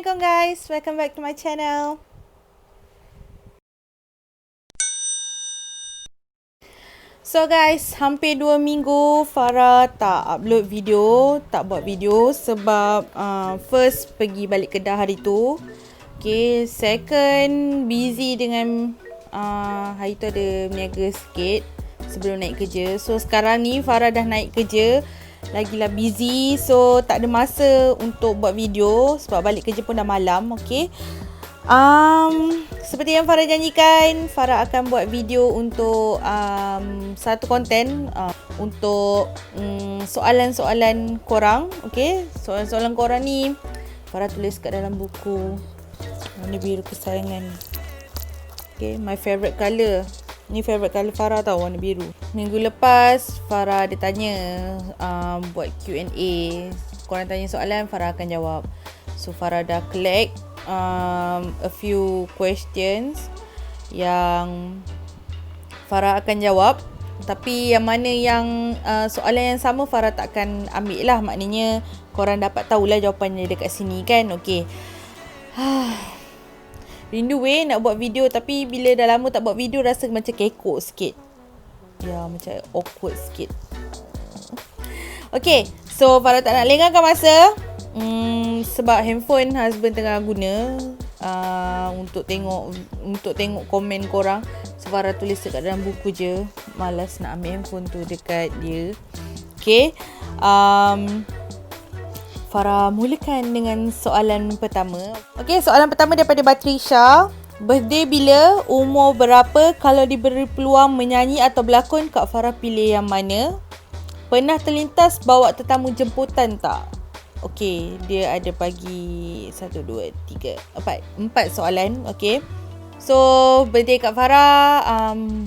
Assalamualaikum guys, welcome back to my channel. So guys, hampir 2 minggu Farah tak upload video, tak buat video sebab first pergi balik Kedah hari tu. Okay, second busy dengan hari tu ada berniaga sikit sebelum naik kerja. So sekarang ni Farah dah naik kerja, lagilah busy, so tak ada masa untuk buat video sebab balik kerja pun dah malam. Okay, seperti yang Farah janjikan, Farah akan buat video untuk satu konten untuk soalan-soalan korang. Okay, soalan-soalan korang ni Farah tulis kat dalam buku warna biru kesayangan. Okay, my favourite colour. Ni favourite colour Farah tau, warna biru. Minggu lepas Farah ada tanya buat Q&A. Korang tanya soalan, Farah akan jawab. So Farah dah collect a few questions yang Farah akan jawab. Tapi yang mana yang soalan yang sama Farah takkan ambil lah. Maknanya korang dapat tahulah jawapannya dekat sini kan. Okay, rindu nak buat video, tapi bila dah lama tak buat video rasa macam kekok sikit. Ya, macam awkward sikit. Okay, so Farah tak nak lengahkan masa. Sebab handphone husband tengah guna untuk tengok komen korang. So Farah tulis dekat dalam buku je. Malas nak ambil handphone tu dekat dia. Okay, Farah mulakan dengan soalan pertama. Okay, soalan pertama daripada Batrisha. Birthday bila? Umur berapa? Kalau diberi peluang menyanyi atau berlakon, Kak Farah pilih yang mana? Pernah terlintas bawa tetamu jemputan tak? Okay, dia ada bagi 1, 2, 3, 4 soalan. Okay, so birthday Kak Farah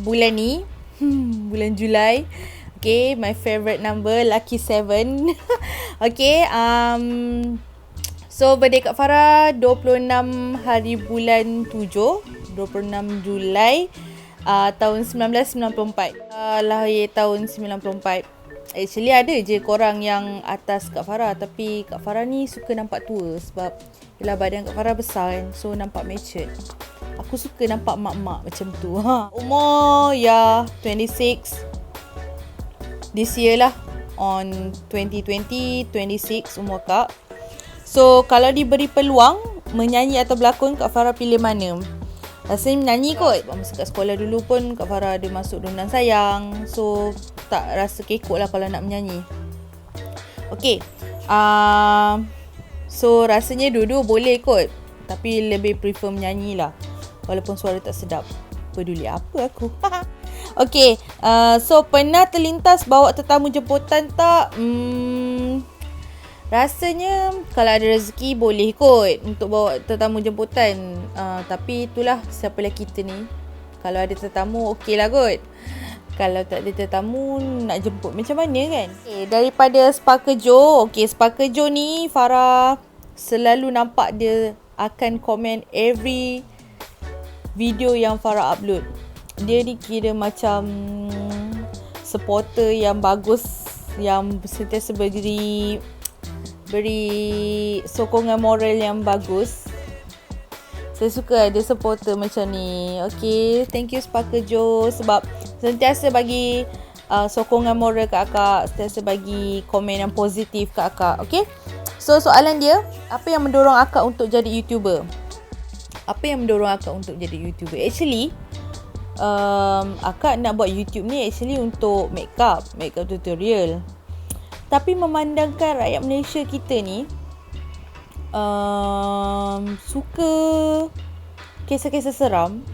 bulan ni, bulan Julai. Okay, my favourite number, lucky 7. Okay, so birthday Kak Farah 26 hari bulan 7, 26 Julai tahun 1994. Lahir tahun 94. Actually ada je korang yang atas Kak Farah, tapi Kak Farah ni suka nampak tua sebab yelah badan Kak Farah besar kan, so nampak matured. Aku suka nampak mak-mak macam tu. Umur ya 26 this year lah, on 2020, 26 umur Kak. So kalau diberi peluang menyanyi atau berlakon, Kak Farah pilih mana? Rasanya menyanyi kot. Masa kat sekolah dulu pun Kak Farah ada masuk Donang Sayang, so tak rasa kekok lah kalau nak menyanyi. Okay, so rasanya dua-dua boleh kot, tapi lebih prefer menyanyi lah, walaupun suara tak sedap. Peduli apa aku. Okay, so pernah terlintas bawa tetamu jemputan tak? Rasanya kalau ada rezeki boleh kot untuk bawa tetamu jemputan. Tapi itulah, siapalah kita ni. Kalau ada tetamu okey lah kot. Kalau tak ada tetamu nak jemput macam mana kan? Okay, daripada Sparkerjo. Okay, Sparkerjo ni Farah selalu nampak dia akan komen every video yang Farah upload. Dia ni kira macam supporter yang bagus, yang sentiasa beri sokongan moral yang bagus. Saya suka ada supporter macam ni. Okay, thank you Sparkerjo sebab sentiasa bagi sokongan moral kat akak, sentiasa bagi komen yang positif kat akak. Okay, so soalan dia, apa yang mendorong akak untuk jadi YouTuber? Apa yang mendorong akak untuk jadi YouTuber? Actually, akak nak buat YouTube ni actually untuk makeup tutorial. Tapi memandangkan rakyat Malaysia kita ni suka kisah-kisah seram,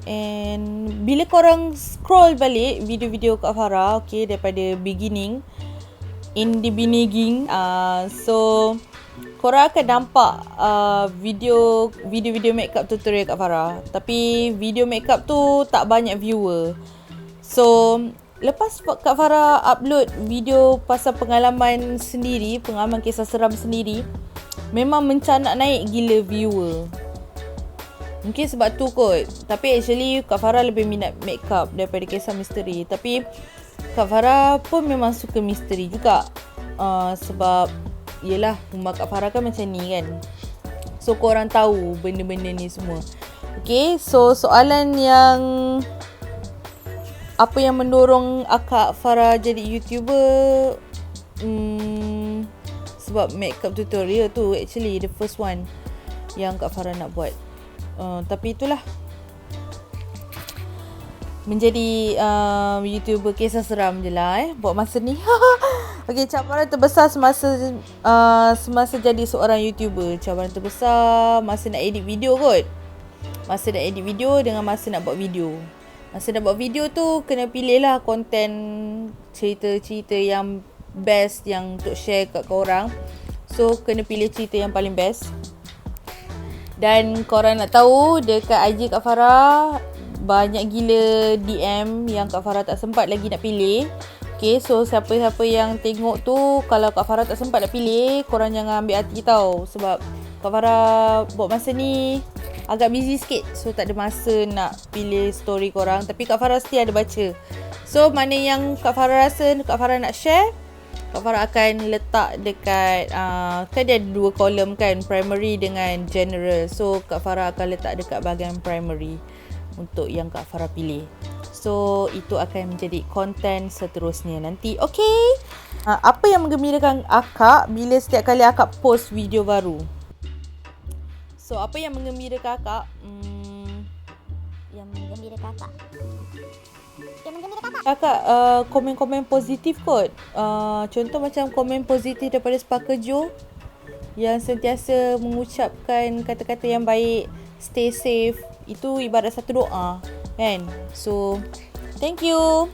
and bila korang scroll balik video-video Kak Farah, okay, daripada beginning, so korang akan nampak video-video makeup tutorial Kak Farah, tapi video makeup tu tak banyak viewer. So lepas Kak Farah upload video pasal pengalaman sendiri, pengalaman kisah seram sendiri, memang mencanak naik gila viewer. Mungkin sebab tu kot. Tapi actually Kak Farah lebih minat makeup daripada kisah misteri. Tapi Kak Farah pun memang suka misteri juga. Sebab yelah, rumah Kak Farah kan macam ni kan. So korang tahu benda-benda ni semua. Okay, so soalan yang apa yang mendorong Akak Farah jadi YouTuber? Sebab makeup tutorial tu actually the first one yang Kak Farah nak buat. Tapi itulah, menjadi YouTuber kisah seram je lah buat masa ni. Okay, cabaran terbesar semasa jadi seorang YouTuber. Cabaran terbesar masa nak edit video kot. Masa nak edit video dengan masa nak buat video. Masa nak buat video tu kena pilih lah konten cerita-cerita yang best yang untuk share kat korang. So kena pilih cerita yang paling best. Dan korang nak tahu dekat IG Kak Farah banyak gila DM yang Kak Farah tak sempat lagi nak pilih. Okay, so siapa-siapa yang tengok tu, kalau Kak Farah tak sempat nak pilih, korang jangan ambil hati tau. Sebab Kak Farah buat masa ni agak busy sikit. So tak ada masa nak pilih story korang. Tapi Kak Farah still ada baca. So mana yang Kak Farah rasa Kak Farah nak share, Kak Farah akan letak dekat kan dia ada 2 kolom kan, primary dengan general. So Kak Farah akan letak dekat bahagian primary untuk yang Kak Farah pilih. So itu akan menjadi konten seterusnya nanti. Okay, apa yang menggembirakan Akak bila setiap kali Akak post video baru? So apa yang menggembirakan Akak? Yang menggembirakan Akak. Kakak komen-komen positif kot. Contoh macam komen positif daripada Sparker Joe yang sentiasa mengucapkan kata-kata yang baik, stay safe. Itu ibarat satu doa kan. So thank you.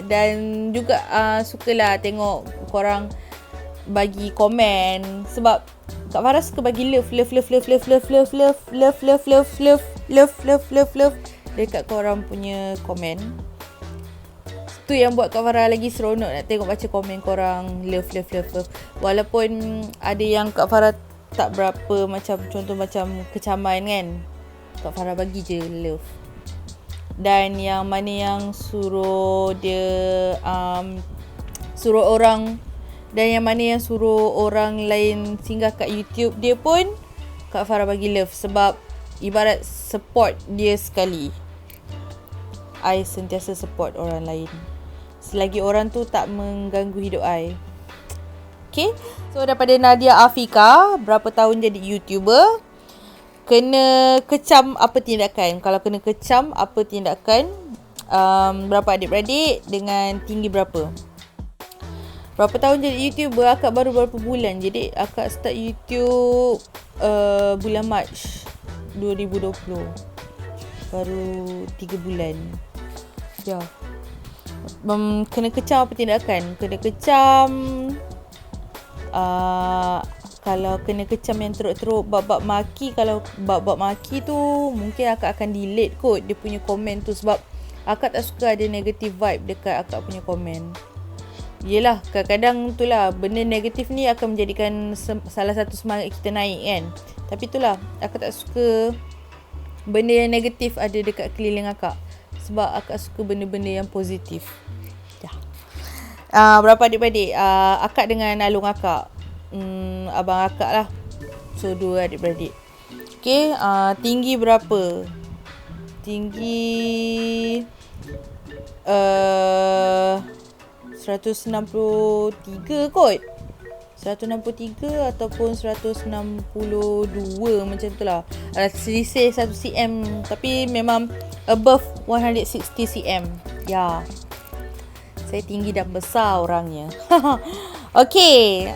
Dan juga sukalah tengok korang bagi komen. Sebab Kak Farah suka bagi love dekat korang punya komen. Tu yang buat Kak Farah lagi seronok nak tengok baca komen korang love. Walaupun ada yang Kak Farah tak berapa, macam contoh macam kecaman kan, Kak Farah bagi je love. Dan yang mana yang suruh dia suruh orang, dan yang mana yang suruh orang lain singgah kat YouTube dia pun Kak Farah bagi love. Sebab ibarat support dia sekali. I sentiasa support orang lain selagi orang tu tak mengganggu hidup I. Okay, so daripada Nadia Afika, berapa tahun jadi YouTuber? Kena kecam apa tindakan? Kalau kena kecam apa tindakan? Berapa adik-beradik dengan tinggi berapa? Berapa tahun jadi YouTuber? Akak baru berapa bulan. Jadi akak start YouTube bulan Mac 2020. Baru 3 bulan. Ya. Kena kecam apa tindakan? Kena kecam kalau kena kecam yang teruk-teruk, bab-bab maki. Kalau bab-bab maki tu mungkin akak akan delete kot dia punya komen tu. Sebab akak tak suka ada negative vibe dekat akak punya komen. Yelah, kadang-kadang itulah, benda negatif ni akan menjadikan salah satu semangat kita naik kan. Tapi itulah, akak tak suka benda yang negatif ada dekat keliling akak. Sebab akak suka benda-benda yang positif. Ya. Berapa adik-beradik? Akak dengan alung akak. Abang akak lah. So 2 adik-beradik. Okay, tinggi berapa? Tinggi 163 kot. 163 ataupun 162 macam tu lah. Selisih 1 cm. Tapi memang above 160 cm. Ya. Saya tinggi dan besar orangnya. Okay.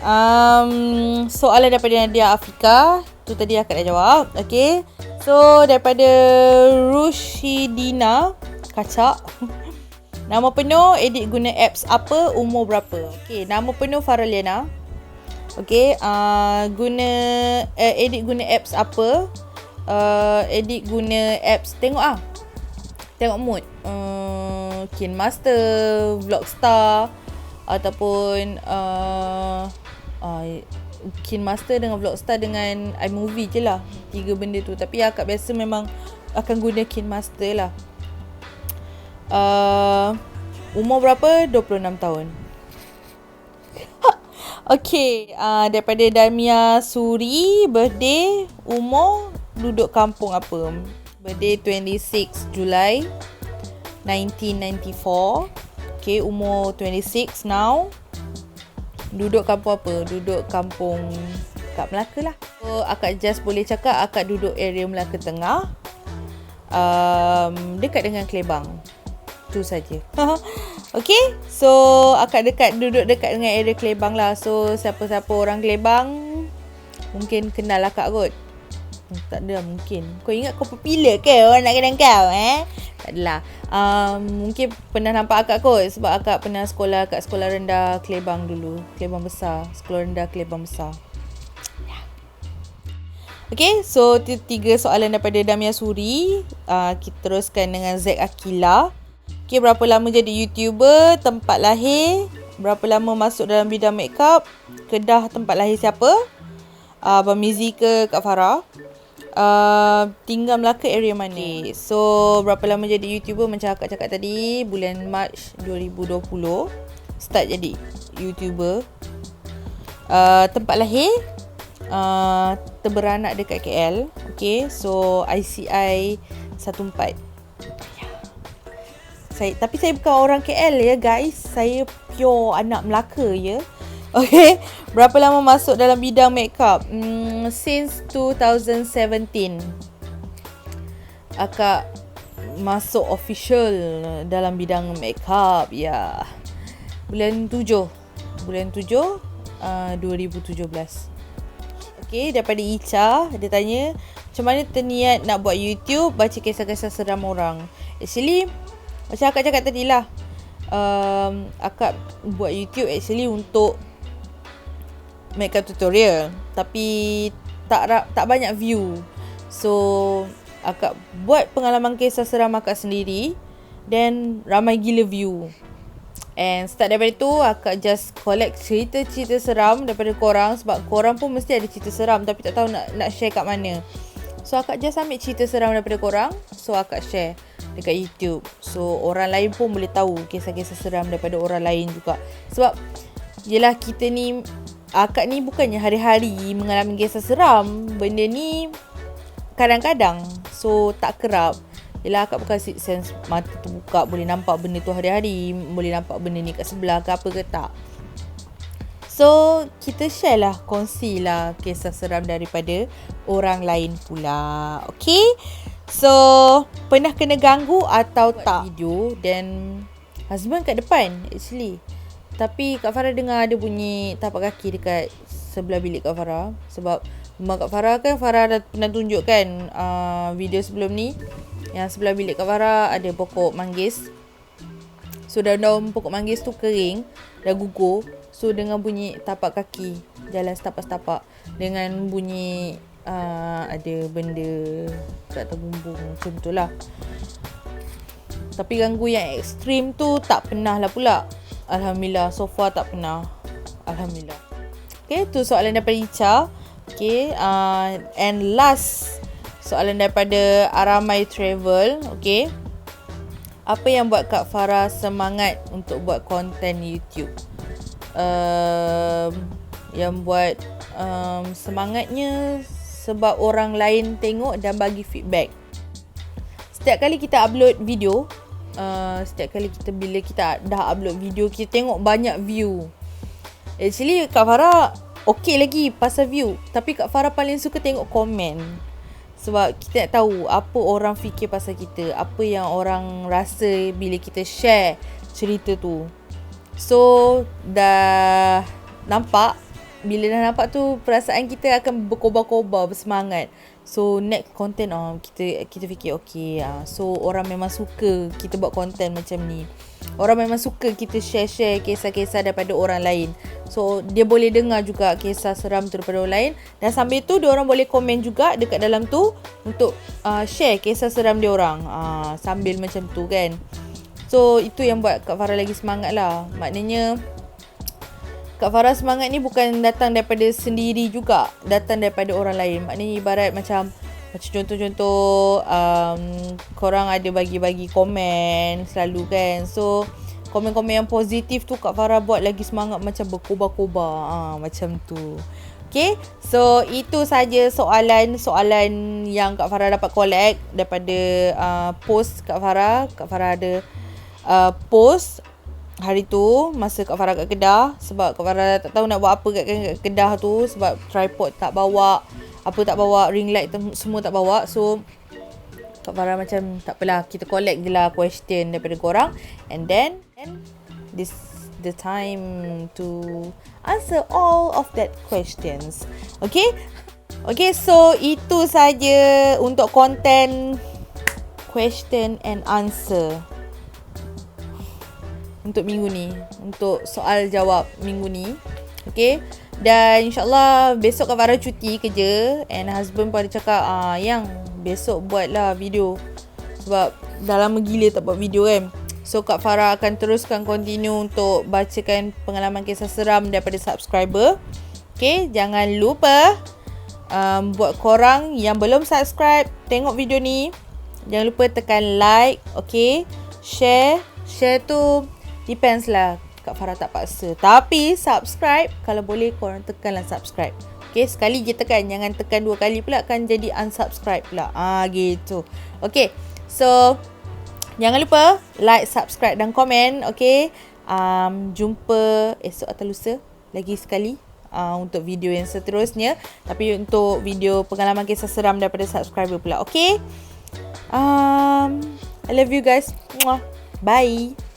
Soalan daripada Nadia Afika. Tu tadi akak dah jawab. Okay. So daripada Rushidina Kacak. Nama penuh, edit guna apps apa, umur berapa? Okay. Nama penuh Faraliana. Okay, edit guna apps apa? Edit guna apps, tengok mood. KineMaster, Vlogstar ataupun KineMaster dengan Vlogstar dengan iMovie je lah. 3 benda tu. Tapi akak biasa memang akan guna KineMaster lah. Umur berapa? 26 tahun. Okay, daripada Damia Suri, birthday, umur, duduk kampung apa? Birthday 26 Julai 1994. Okay, umur 26 now. Duduk kampung apa? Duduk kampung kat Melaka lah. So, akak just boleh cakap akak duduk area Melaka Tengah. Dekat dengan Kelebang. Tu saja. Okay, so akak duduk dekat dengan area Kelebang lah. So siapa-siapa orang Kelebang mungkin kenal akak kot. Tak ada mungkin. Kau ingat kau popular ke orang nak kenal kau Tak adalah. Mungkin pernah nampak akak kot sebab akak pernah sekolah kat sekolah rendah Kelebang dulu. Kelebang Besar. Sekolah rendah Kelebang Besar. Okay, so 3 soalan daripada Damia Suri. Kita teruskan dengan Zack Akila. Okay, berapa lama jadi YouTuber? Tempat lahir? Berapa lama masuk dalam bidang makeup? Kedah tempat lahir siapa? Abang Mizi ke Kak Farah? Tinggal Melaka area mana? So, berapa lama jadi YouTuber? Macam akak cakap tadi, bulan Mac 2020 start jadi YouTuber. Tempat lahir? Terberanak dekat KL. Okay, so ICI 14. Tapi saya bukan orang KL ya guys. Saya pure anak Melaka ya. Okay, berapa lama masuk dalam bidang makeup? Since 2017 akak masuk official dalam bidang makeup ya. Bulan 7 2017. Okay, daripada Icha, dia tanya macam mana terniat nak buat YouTube, baca kisah-kisah seram orang. Actually macam akak cakap tadi lah, akak buat YouTube actually untuk makeup tutorial, tapi tak banyak view. So akak buat pengalaman kisah seram akak sendiri, then ramai gila view. And start daripada tu akak just collect cerita-cerita seram daripada korang, sebab korang pun mesti ada cerita seram tapi tak tahu nak share kat mana. So akak just ambil cerita seram daripada korang, so akak share dekat YouTube. So orang lain pun boleh tahu kisah-kisah seram daripada orang lain juga. Sebab yelah, kita ni, akak ni bukannya hari-hari mengalami kisah seram. Benda ni kadang-kadang, so tak kerap. Yelah, akak bukan sixth sense, mata terbuka boleh nampak benda tu hari-hari, boleh nampak benda ni kat sebelah ke apa ke, tak. So kita share lah, kongsi lah kisah seram daripada orang lain pula. Okay, so pernah kena ganggu atau tak video, dan husband kat depan actually, tapi Kak Farah dengar ada bunyi tapak kaki dekat sebelah bilik Kak Farah. Sebab rumah Kak Farah kan, Farah dah pernah tunjukkan video sebelum ni, yang sebelah bilik Kak Farah ada pokok manggis. So daun-daun pokok manggis tu kering, dah gugur. So dengan bunyi tapak kaki, jalan setapak-setapak, dengan bunyi ada benda kat atas bumbung, macam tu lah. Tapi ganggu yang ekstrim tu tak pernah lah pula. Alhamdulillah, so far tak pernah. Alhamdulillah. Okay, tu soalan daripada Icha. Okay, and last soalan daripada Aramai Travel. Okay, apa yang buat Kak Farah semangat untuk buat konten YouTube? Yang buat semangatnya sebab orang lain tengok dan bagi feedback. Setiap kali kita upload video, bila kita dah upload video, kita tengok banyak view. Actually Kak Farah okey lagi pasal view, tapi Kak Farah paling suka tengok komen. Sebab kita nak tahu apa orang fikir pasal kita, apa yang orang rasa bila kita share cerita tu. So dah nampak, bila dah nampak tu, perasaan kita akan berkobar-kobar, bersemangat. So next content kita fikir okay, so orang memang suka kita buat content macam ni. Orang memang suka kita share kisah-kisah daripada orang lain. So dia boleh dengar juga kisah seram tu daripada orang lain, dan sambil tu dia orang boleh komen juga dekat dalam tu untuk share kisah seram dia orang, sambil macam tu kan. So itu yang buat Kak Farah lagi semangat lah. Maknanya Kak Farah semangat ni bukan datang daripada sendiri juga, datang daripada orang lain. Maknanya ibarat macam contoh-contoh korang ada bagi-bagi komen selalu kan. So komen-komen yang positif tu Kak Farah buat lagi semangat macam berkobar-kobar. Macam tu. Okay, so itu saja soalan-soalan yang Kak Farah dapat collect daripada post Kak Farah. Kak Farah ada post hari tu masa Kak Farah kat Kedah, sebab Kak Farah tak tahu nak buat apa kat Kedah tu, sebab tripod tak bawa, apa tak bawa, ring light semua tak bawa. So Kak Farah macam tak apalah, kita collect je lah question daripada korang, and then this the time to answer all of that questions. Okay, so itu saja untuk konten question and answer untuk minggu ni, untuk soal jawab minggu ni. Okay, dan insyaAllah besok Kak Farah cuti kerja, and husband pun ada cakap yang besok buatlah video, sebab dah lama gila tak buat video kan. So Kak Farah akan teruskan continue untuk bacakan pengalaman kisah seram daripada subscriber. Okay, jangan lupa buat korang yang belum subscribe, tengok video ni, jangan lupa tekan like. Okay, share tu depends lah, Kak Farah tak paksa, tapi subscribe kalau boleh korang tekanlah subscribe. Okay, sekali je tekan, jangan tekan 2 kali pula kan jadi unsubscribe pula. Gitu. Okay, so jangan lupa like, subscribe dan komen. Okay, jumpa esok atau lusa lagi sekali untuk video yang seterusnya, tapi untuk video pengalaman kisah seram daripada subscriber pula. Okay, I love you guys. Bye.